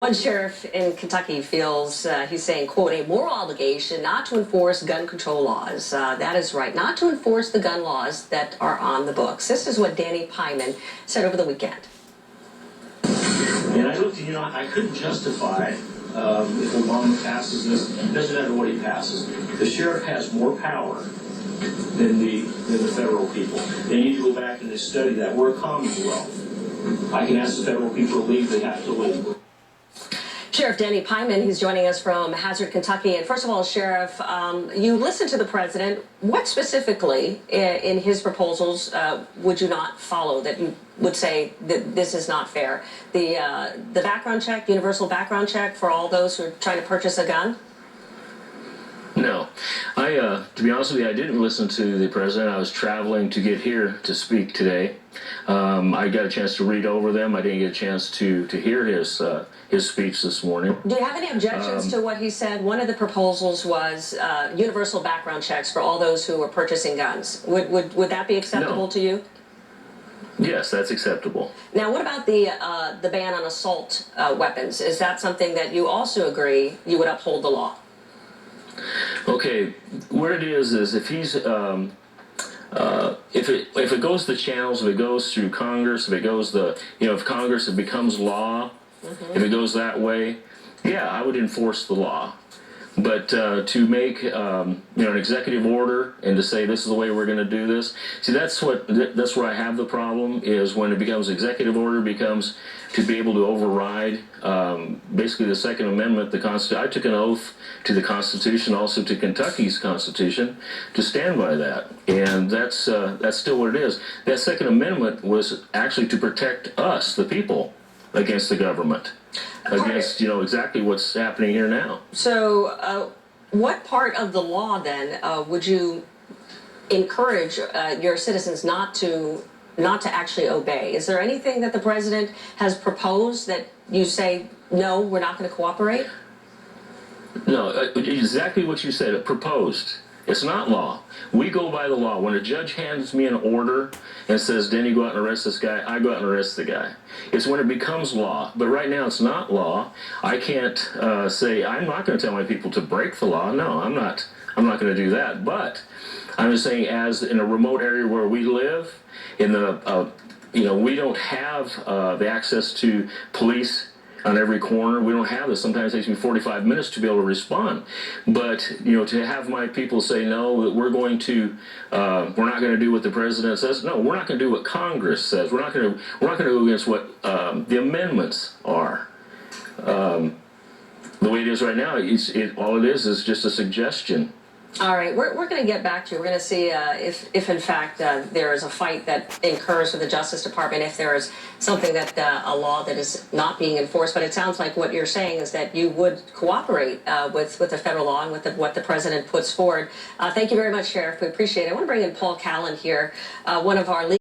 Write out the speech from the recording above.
One sheriff in Kentucky feels, he's saying, quote, a moral obligation not to enforce gun control laws. That is right, not to enforce the gun laws that are on the books. This is what Danny Pyman said over the weekend. And I looked, I couldn't justify if Obama passes this. It doesn't matter what he passes. The sheriff has more power than the federal people. They need to go back and study that. We're a commonwealth. I can ask the federal people to leave. They have to leave. Sheriff Danny Pyman, he's joining us from Hazard, Kentucky. And first of all, Sheriff, you listened to the president. What specifically in his proposals would you not follow that you would say that this is not fair? The background check, universal background check for all those who are trying to purchase a gun? No. To be honest with you, I didn't listen to the president. I was traveling to get here to speak today. I got a chance to read over them. I didn't get a chance to hear his speech this morning. Do you have any objections to what he said? One of the proposals was universal background checks for all those who are purchasing guns. Would that be acceptable to you? Yes, that's acceptable. Now, what about the ban on assault weapons? Is that something that you also agree you would uphold the law? Okay, where it is if he's if it goes the channels, if it goes through Congress, if it goes if Congress, it becomes law, if it goes that way, yeah, I would enforce the law. But to make an executive order and to say this is the way we're going to do this, see, that's where I have the problem, is when it becomes executive order, becomes to be able to override basically the Second Amendment, the Constitution. I took an oath to the Constitution, also to Kentucky's Constitution, to stand by that, and that's still what it is. That Second Amendment was actually to protect us, the people, against the government. Against, exactly what's happening here now. So, what part of the law then would you encourage your citizens not to actually obey? Is there anything that the president has proposed that you say, no, we're not going to cooperate? No, exactly what you said. Proposed. It's not law. We go by the law. When a judge hands me an order and says, Denny, go out and arrest this guy, I go out and arrest the guy. It's when it becomes law. But right now it's not law. I can't say, I'm not going to tell my people to break the law. No, I'm not going to do that. But I'm just saying, as in a remote area where we live, in the, we don't have the access to police on every corner. We don't have this. Sometimes it takes me 45 minutes to be able to respond. But, to have my people say, no, that we're not going to do what the president says. No, we're not going to do what Congress says. We're not going to go against what the amendments are. The way it is right now, all it is just a suggestion. All right, we're going to get back to you. We're going to see if in fact there is a fight that incurs with the Justice Department, if there is something that a law that is not being enforced. But it sounds like what you're saying is that you would cooperate with the federal law and with what the president puts forward. Thank you very much, Sheriff. We appreciate it. I want to bring in Paul Callan here, one of our